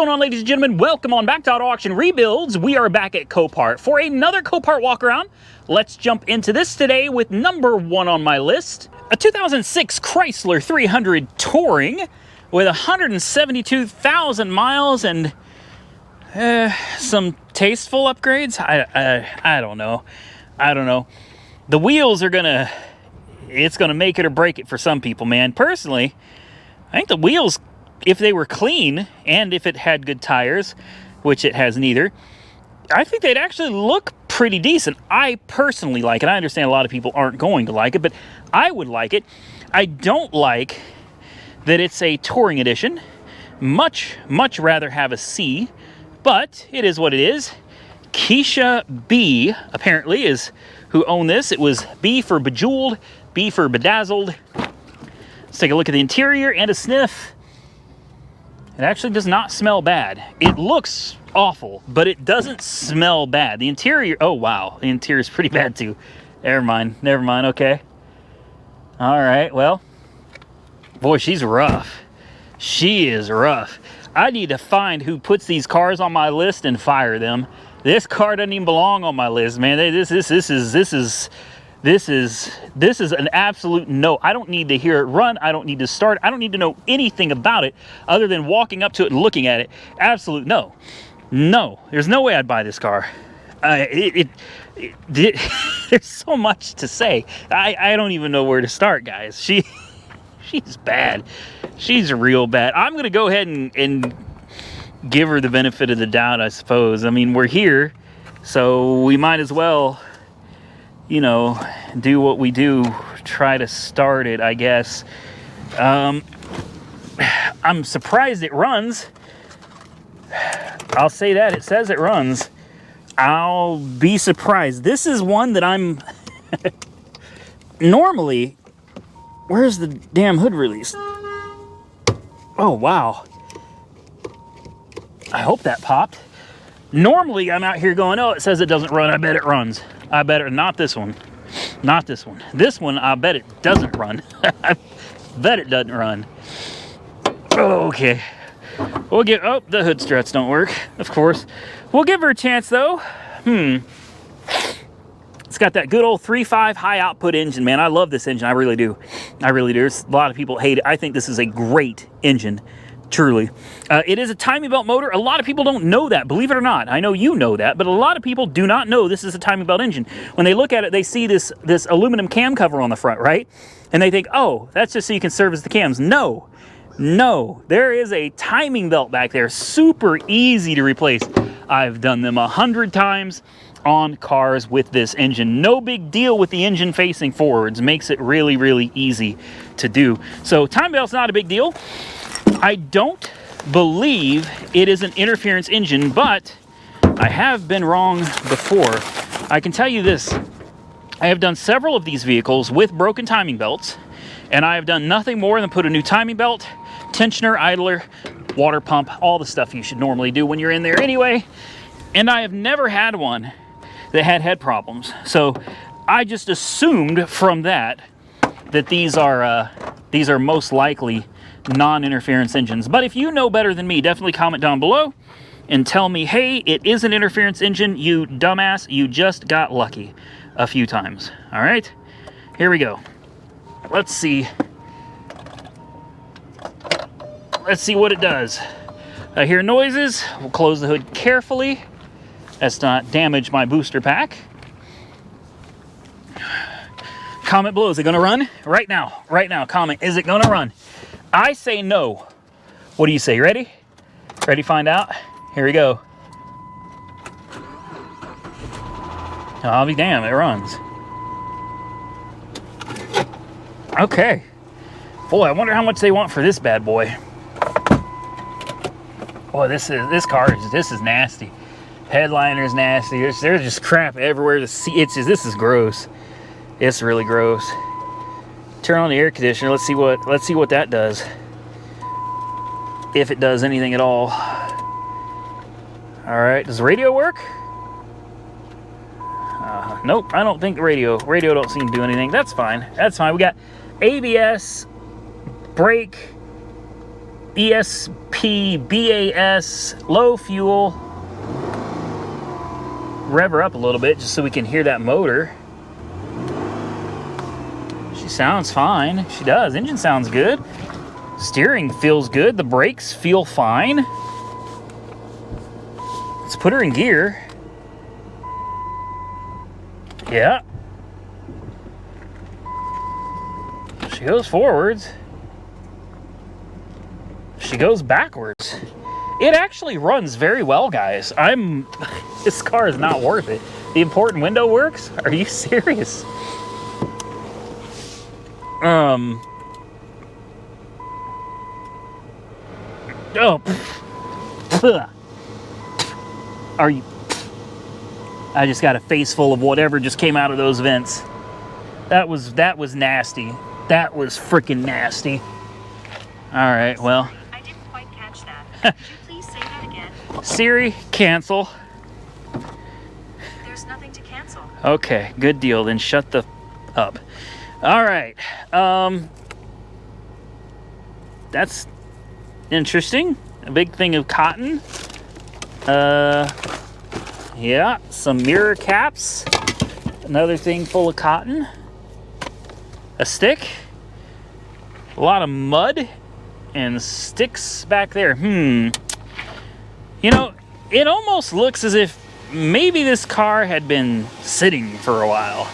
going on, ladies and gentlemen? Welcome on back to Auto Auction Rebuilds. We are back at Copart for another Copart walk around. Let's jump into this today with number 1 on my list. A 2006 Chrysler 300 Touring with 172,000 miles and some tasteful upgrades. I don't know. The wheels are it's gonna make it or break it for some people, man. Personally, I think the wheels, if they were clean and if it had good tires, which it has neither, I think they'd actually look pretty decent. I personally like it. I understand a lot of people aren't going to like it, but I would like it. I don't like that it's a touring edition. Much rather have a C, but it is what it is. Keisha B, apparently, is who owned this. It was B for bejeweled, B for bedazzled. Let's take a look at the interior and a sniff. It actually does not smell bad. It looks awful, but it doesn't smell bad. The interior, oh wow, the interior is pretty bad too. Never mind, okay. All right, well, boy, she's rough. She is rough. I need to find who puts these cars on my list and fire them. This car doesn't even belong on my list, man. This is an absolute no. I don't need to hear it run. I don't need to start. I don't need to know anything about it other than walking up to it and looking at it. Absolute no. No, there's no way I'd buy this car. There's so much to say. I don't even know where to start, guys. She's bad. She's real bad. I'm going to go ahead and give her the benefit of the doubt, I suppose. I mean, we're here, so we might as well, you know, do what we do, try to start it, I guess. I'm surprised it runs. I'll say that. It says it runs. I'll be surprised. This is one that I'm normally, where's the damn hood release? Oh, wow. I hope that popped. Normally, I'm out here going, oh, it says it doesn't run. I bet it runs. I bet it, not this one. Not this one. This one, I bet it doesn't run. I bet it doesn't run. Oh, okay. We'll get, oh, the hood struts don't work, of course. We'll give her a chance, though. It's got that good old 3.5 high output engine, man. I love this engine. I really do. I really do. There's a lot of people hate it. I think this is a great engine. Truly. It is a timing belt motor. A lot of people don't know that, believe it or not. I know you know that, but a lot of people do not know this is a timing belt engine. When they look at it, they see this aluminum cam cover on the front, right? And they think, oh, that's just so you can service the cams. No, there is a timing belt back there. Super easy to replace. I've done them 100 times on cars with this engine. No big deal with the engine facing forwards. Makes it really easy to do. So timing belt's not a big deal. I don't believe it is an interference engine, but I have been wrong before. I can tell you this. I have done several of these vehicles with broken timing belts, and I have done nothing more than put a new timing belt, tensioner, idler, water pump, all the stuff you should normally do when you're in there anyway. And I have never had one that had head problems. So I just assumed from that these are most likely non-interference engines. But if you know better than me, definitely comment down below and tell me, hey, it is an interference engine, you dumbass. You just got lucky a few times. All right, here we go. Let's see what it does. I hear noises. We'll close the hood carefully as to not damage my booster pack. Comment below, is it gonna run? Right now, comment, is it gonna run? I say no. What do you say? Ready? Ready to find out? Here we go. I'll be damned, it runs. Okay. Boy, I wonder how much they want for this bad boy. Boy, this is nasty. Headliner's nasty. There's just crap everywhere. This is gross. It's really gross. Turn on the air conditioner. Let's see what that does. If it does anything at all. All right, does the radio work? Nope, I don't think the radio don't seem to do anything. That's fine. We got ABS, brake, ESP, BAS, low fuel. Rev her up a little bit just so we can hear that motor. She sounds fine. She does. Engine sounds good. Steering feels good. The brakes feel fine. Let's put her in gear. Yeah. She goes forwards. She goes backwards. It actually runs very well, guys. This car is not worth it. The important window works? Are you serious? Oh. Are you... I just got a face full of whatever just came out of those vents. That was nasty. That was freaking nasty. All right, well. I didn't quite catch that. Could you please say that again? Siri, cancel. There's nothing to cancel. Okay, good deal. Then shut the up. All right. That's interesting. A big thing of cotton. Yeah, some mirror caps. Another thing full of cotton. A stick. A lot of mud and sticks back there. You know, it almost looks as if maybe this car had been sitting for a while.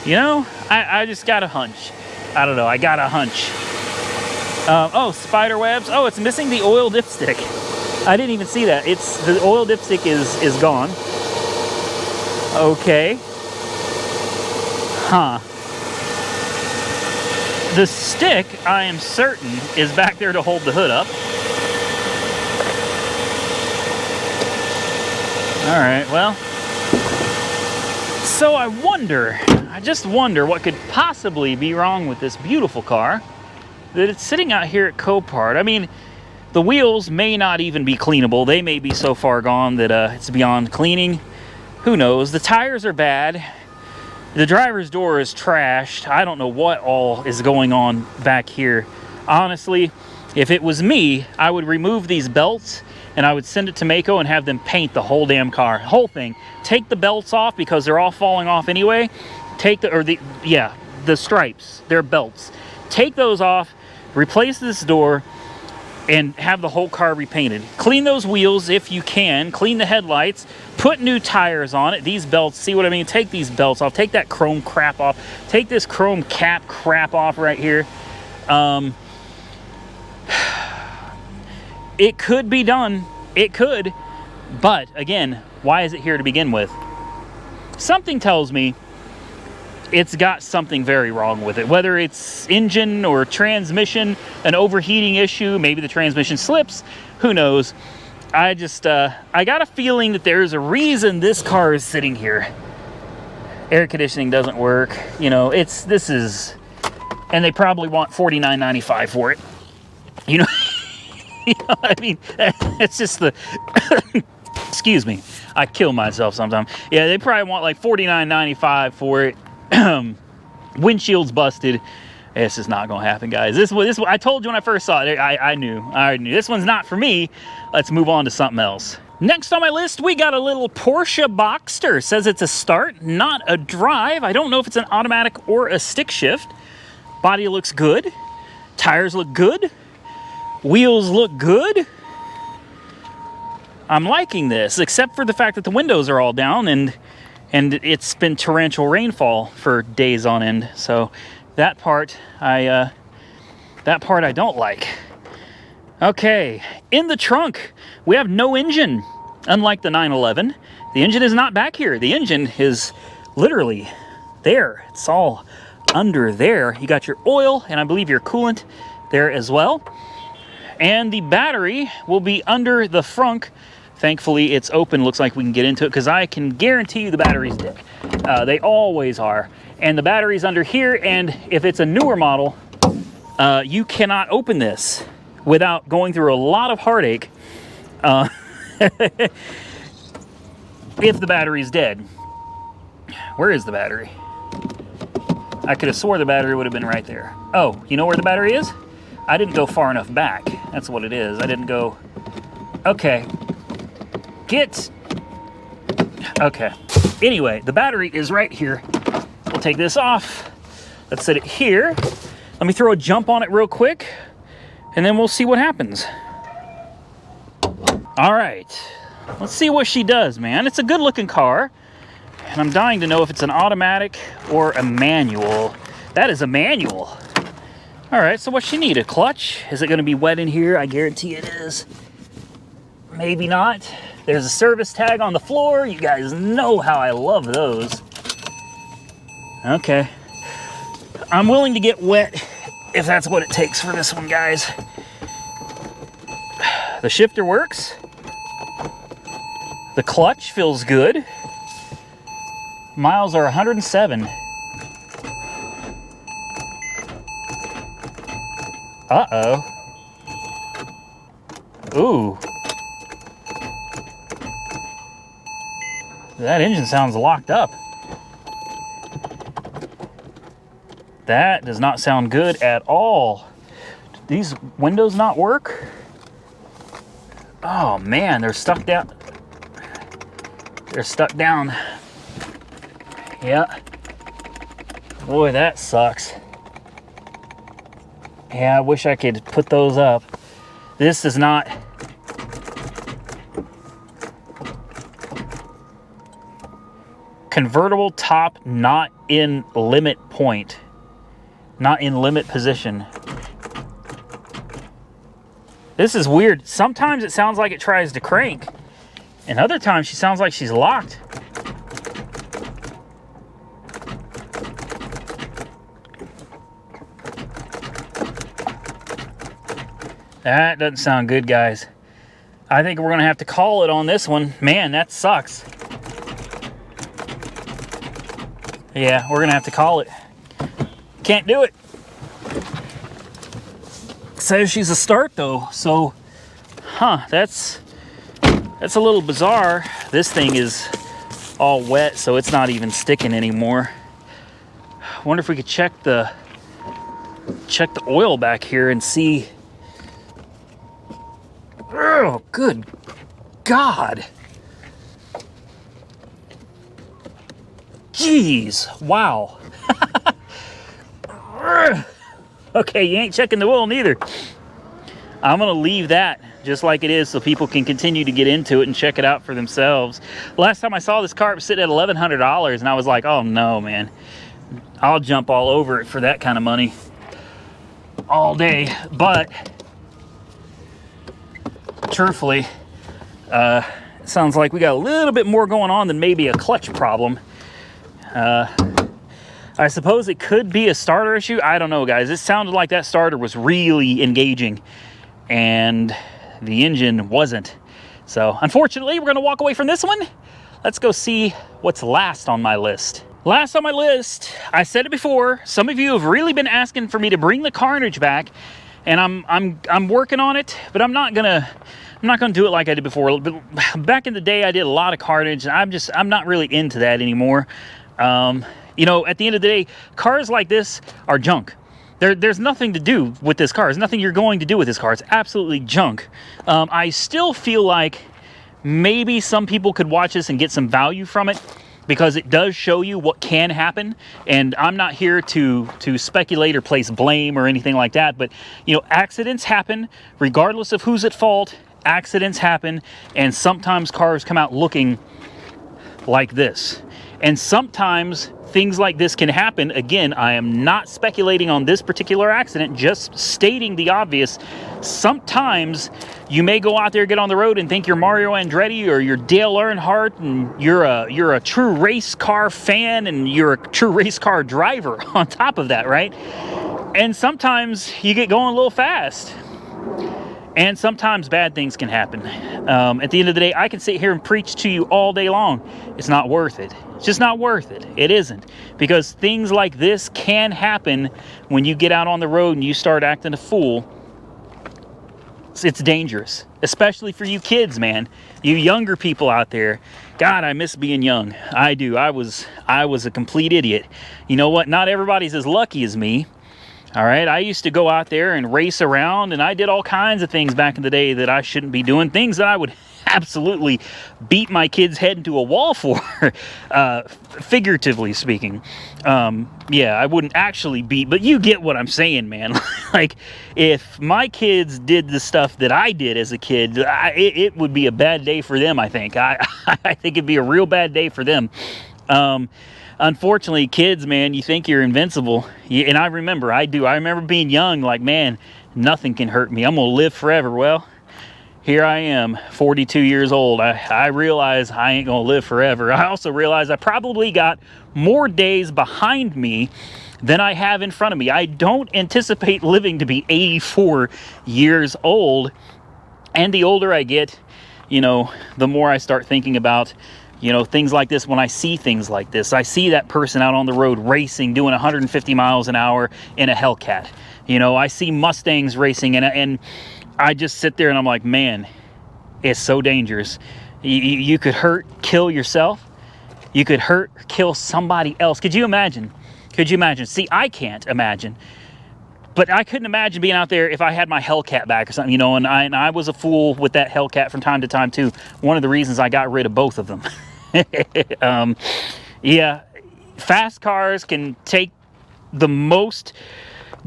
You know, I just got a hunch. I don't know, I got a hunch. Oh, spider webs. Oh, it's missing the oil dipstick. I didn't even see that. The oil dipstick is gone. Okay. Huh. The stick, I am certain, is back there to hold the hood up. All right, well. So I just wonder what could possibly be wrong with this beautiful car that it's sitting out here at Copart. I mean, the wheels may not even be cleanable. They may be so far gone that it's beyond cleaning. Who knows? The tires are bad. The driver's door is trashed. I don't know what all is going on back here. Honestly, if it was me, I would remove these belts and I would send it to Mako and have them paint the whole damn car, whole thing. Take the belts off because they're all falling off anyway. The stripes, they're belts. Take those off, replace this door, and have the whole car repainted. Clean those wheels if you can. Clean the headlights. Put new tires on it. These belts, see what I mean? Take these belts off. Take that chrome crap off. Take this chrome cap crap off right here. It could be done. It could. But, again, why is it here to begin with? Something tells me it's got something very wrong with it. Whether it's engine or transmission, an overheating issue, maybe the transmission slips, who knows? I got a feeling that there's a reason this car is sitting here. Air conditioning doesn't work. You know, and they probably want $49.95 for it. You know, you know what I mean? It's just excuse me, I kill myself sometimes. Yeah, they probably want like $49.95 for it. Windshield's busted. This is not gonna happen, guys. This I told you when I first saw it. I knew this one's not for me. Let's move on to something else. Next on my list, we got a little Porsche Boxster. Says it's a start, not a drive. I don't know if it's an automatic or a stick shift. Body looks good. Tires look good. Wheels look good. I'm liking this, except for the fact that the windows are all down and it's been torrential rainfall for days on end. So that part I don't like. Okay, in the trunk, we have no engine. Unlike the 911, the engine is not back here. The engine is literally there. It's all under there. You got your oil and I believe your coolant there as well. And the battery will be under the frunk. Thankfully, it's open. Looks like we can get into it because I can guarantee you the battery's dead. They always are. And the battery's under here. And if it's a newer model, you cannot open this without going through a lot of heartache if the battery's dead. Where is the battery? I could have swore the battery would have been right there. Oh, you know where the battery is? I didn't go far enough back. That's what it is. I didn't go... Okay. Okay. Anyway, the battery is right here. We'll take this off. Let's set it here. Let me throw a jump on it real quick, and then we'll see what happens. All right. Let's see what she does, man. It's a good-looking car, and I'm dying to know if it's an automatic or a manual. That is a manual. All right, so what's she need? A clutch? Is it going to be wet in here? I guarantee it is. Maybe not. There's a service tag on the floor. You guys know how I love those. Okay. I'm willing to get wet if that's what it takes for this one, guys. The shifter works. The clutch feels good. Miles are 107. Uh-oh. Ooh. That engine sounds locked up. That does not sound good at all. Do these windows not work? Oh man, they're stuck down. They're stuck down. Yeah. Boy, that sucks. Yeah, I wish I could put those up. This is not... Convertible top not in limit point. Not in limit position. This is weird. Sometimes it sounds like it tries to crank, and other times she sounds like she's locked. That doesn't sound good, guys. I think we're gonna have to call it on this one. Man, that sucks. Yeah, we're gonna have to call it. Can't do it. Says she's a start though, so that's a little bizarre. This thing is all wet, so it's not even sticking anymore. I wonder if we could check the oil back here and see. Oh, good God. Jeez, wow. Okay, you ain't checking the oil neither. I'm gonna leave that just like it is so people can continue to get into it and check it out for themselves. Last time I saw this car, it was sitting at $1,100, and I was like, oh no, man. I'll jump all over it for that kind of money all day. But truthfully, it sounds like we got a little bit more going on than maybe a clutch problem. I suppose it could be a starter issue. I don't know, guys. It sounded like that starter was really engaging, and the engine wasn't. So, unfortunately, we're going to walk away from this one. Let's go see what's last on my list. Last on my list, I said it before, some of you have really been asking for me to bring the Carnage back, and I'm working on it, but I'm not gonna do it like I did before. But back in the day, I did a lot of Carnage, and I'm not really into that anymore. You know, at the end of the day, cars like this are junk. There's nothing to do with this car. There's nothing you're going to do with this car. It's absolutely junk. I still feel like maybe some people could watch this and get some value from it, because it does show you what can happen. And I'm not here to speculate or place blame or anything like that. But, you know, accidents happen regardless of who's at fault. Accidents happen, and sometimes cars come out looking like this. And sometimes things like this can happen. Again, I am not speculating on this particular accident, just stating the obvious. Sometimes you may go out there, get on the road, and think you're Mario Andretti or you're Dale Earnhardt, and you're a true race car fan, and you're a true race car driver on top of that, right? And sometimes you get going a little fast. And sometimes bad things can happen. At the end of the day, I can sit here and preach to you all day long. It's not worth it. It's just not worth it. It isn't. Because things like this can happen when you get out on the road and you start acting a fool. It's dangerous. Especially for you kids, man. You younger people out there. God, I miss being young. I do. I was a complete idiot. You know what? Not everybody's as lucky as me. All right, I used to go out there and race around, and I did all kinds of things back in the day that I shouldn't be doing, things that I would absolutely beat my kid's head into a wall for, figuratively speaking. Yeah, I wouldn't actually beat, but you get what I'm saying, man. Like, if my kids did the stuff that I did as a kid, it would be a bad day for them, I think. I think it'd be a real bad day for them. Unfortunately, kids, man, you think you're invincible. And I remember being young, like, man, nothing can hurt me. I'm going to live forever. Well, here I am, 42 years old. I realize I ain't going to live forever. I also realize I probably got more days behind me than I have in front of me. I don't anticipate living to be 84 years old. And the older I get, you know, the more I start thinking about, you know, things like this. When I see things like this, I see that person out on the road racing, doing 150 miles an hour in a Hellcat. You know, I see Mustangs racing, and I just sit there and I'm like, man, it's so dangerous. You could kill yourself. You could kill somebody else. Could you imagine? Could you imagine? See, I can't imagine. But I couldn't imagine being out there if I had my Hellcat back or something, you know, and I was a fool with that Hellcat from time to time too. One of the reasons I got rid of both of them. Yeah, fast cars can take the most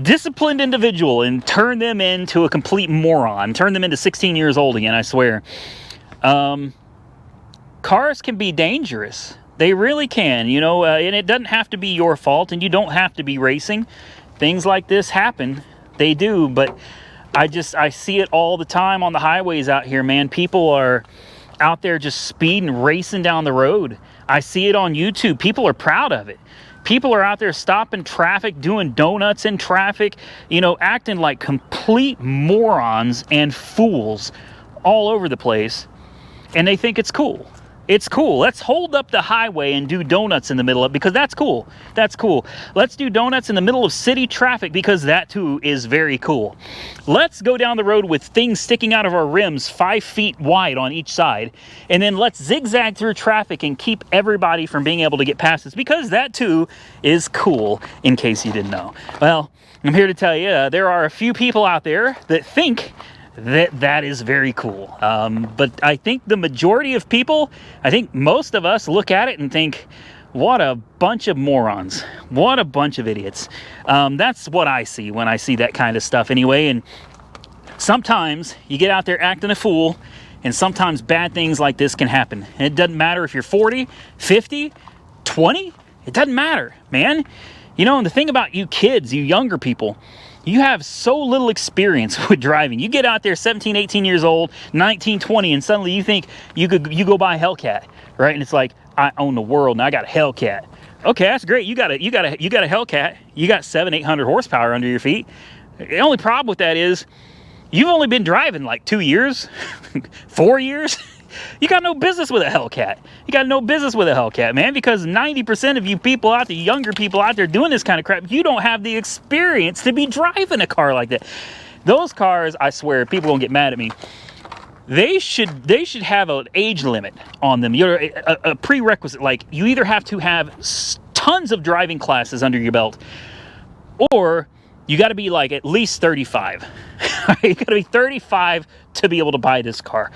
disciplined individual and turn them into a complete moron, turn them into 16 years old again, I swear. Cars can be dangerous. They really can, you know, and it doesn't have to be your fault, and you don't have to be racing. Things like this happen. They do, but I see it all the time on the highways out here, man. People are out there just speeding, racing down the road. I see it on YouTube. People are proud of it. People are out there stopping traffic, doing donuts in traffic, you know, acting like complete morons and fools all over the place. And they think it's cool. It's cool. Let's hold up the highway and do donuts in the middle of it, because that's cool. That's cool. Let's do donuts in the middle of city traffic, because that too is very cool. Let's go down the road with things sticking out of our rims 5 feet wide on each side, and then let's zigzag through traffic and keep everybody from being able to get past us, because that too is cool, in case you didn't know. Well, I'm here to tell you, there are a few people out there that think that is very cool. But I think the majority of people, I think most of us look at it and think, what a bunch of morons. What a bunch of idiots. That's what I see when I see that kind of stuff anyway. And sometimes you get out there acting a fool, and sometimes bad things like this can happen. And it doesn't matter if you're 40, 50, 20. It doesn't matter, man. You know, and the thing about you kids, you younger people, you have so little experience with driving. You get out there 17, 18 years old, 19, 20, and suddenly you think you go buy a Hellcat, right? And it's like, I own the world and I got a Hellcat. Okay, that's great. You got a Hellcat. You got 700-800 horsepower under your feet. The only problem with that is you've only been driving like 2 years, 4 years. You got no business with a Hellcat. You got no business with a Hellcat, man, because 90% of you people out there, younger people out there doing this kind of crap, you don't have the experience to be driving a car like that. Those cars, I swear, people gonna get mad at me. They should have an age limit on them. You're a prerequisite. Like, you either have to have tons of driving classes under your belt, or you got to be like at least 35. You got to be 35 to be able to buy this car.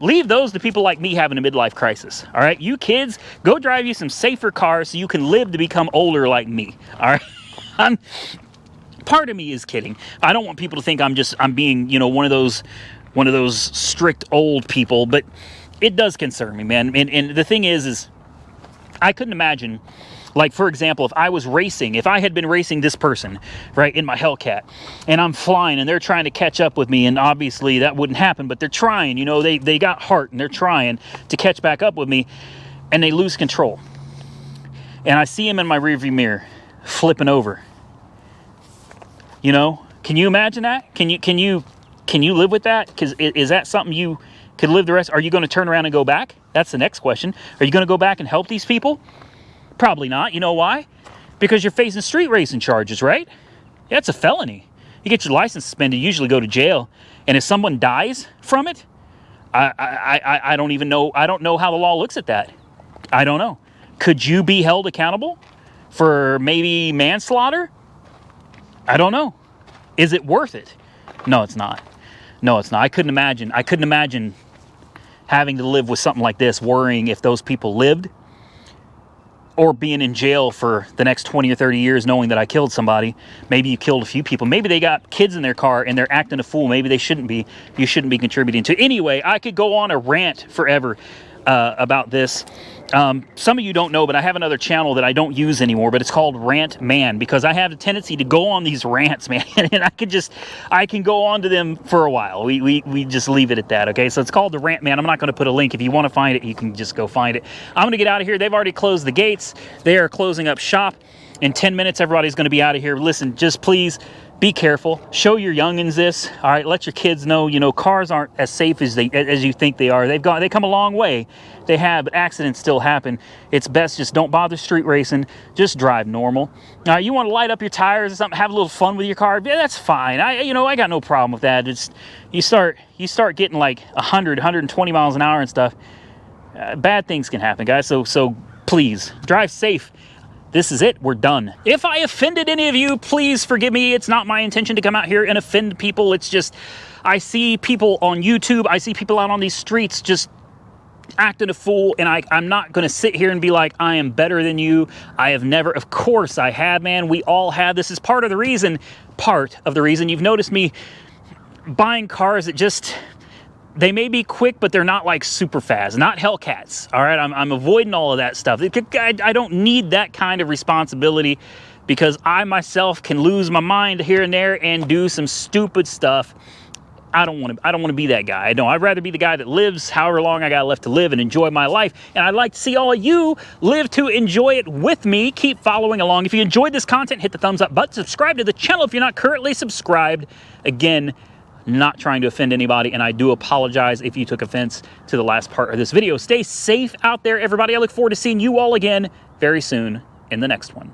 Leave those to people like me having a midlife crisis. All right, you kids, go drive you some safer cars so you can live to become older like me. All right. Part of me is kidding. I don't want people to think I'm being, you know, one of those strict old people, but it does concern me, man. And the thing is I couldn't imagine, like, for example, if I had been racing this person, right, in my Hellcat, and I'm flying and they're trying to catch up with me, and obviously that wouldn't happen, but they're trying, you know, they got heart and they're trying to catch back up with me, and they lose control. And I see him in my rearview mirror flipping over. You know, can you imagine that? Can you live with that? Because is that something you could live the rest? Are you going to turn around and go back? That's the next question. Are you going to go back and help these people? Probably not. You know why? Because you're facing street racing charges, right? Yeah, it's a felony. You get your license suspended, you usually go to jail. And if someone dies from it, I don't even know. I don't know how the law looks at that. I don't know. Could you be held accountable for maybe manslaughter? I don't know. Is it worth it? No, it's not. No, it's not. I couldn't imagine having to live with something like this, worrying if those people lived, or being in jail for the next 20 or 30 years knowing that I killed somebody. Maybe you killed a few people. Maybe they got kids in their car and they're acting a fool. Maybe they shouldn't be. You shouldn't be contributing to. Anyway, I could go on a rant forever about this. Some of you don't know, but I have another channel that I don't use anymore, but it's called Rant Man, because I have a tendency to go on these rants, man, and I can go on to them for a while. We just leave it at that, okay? So it's called the Rant Man. I'm not going to put a link. If you want to find it, you can just go find it. I'm going to get out of here. They've already closed the gates. They are closing up shop. In 10 minutes, everybody's going to be out of here. Listen, just please be careful. Show your youngins this. All right, let your kids know, you know, cars aren't as safe as you think they are. They come a long way. They have, but accidents still happen. It's best just don't bother street racing. Just drive normal. Now, you want to light up your tires or something, have a little fun with your car. Yeah, that's fine. I got no problem with that. It's you start getting like 100, 120 miles an hour and stuff. Bad things can happen, guys. So please drive safe. This is it. We're done. If I offended any of you, please forgive me. It's not my intention to come out here and offend people. It's just, I see people on YouTube. I see people out on these streets just acting a fool, and I'm not going to sit here and be like, I am better than you. I have never, of course I have, man. We all have. This is part of the reason you've noticed me buying cars that just, they may be quick, but they're not like super fast, not Hellcats. All right, I'm avoiding all of that stuff. I don't need that kind of responsibility, because I myself can lose my mind here and there and do some stupid stuff. I don't want to be that guy. I'd rather be the guy that lives however long I got left to live and enjoy my life. And I'd like to see all of you live to enjoy it with me. Keep following along. If you enjoyed this content, hit the thumbs up button. Subscribe to the channel if you're not currently subscribed. Again, not trying to offend anybody, and I do apologize if you took offense to the last part of this video. Stay safe out there, everybody. I look forward to seeing you all again very soon in the next one.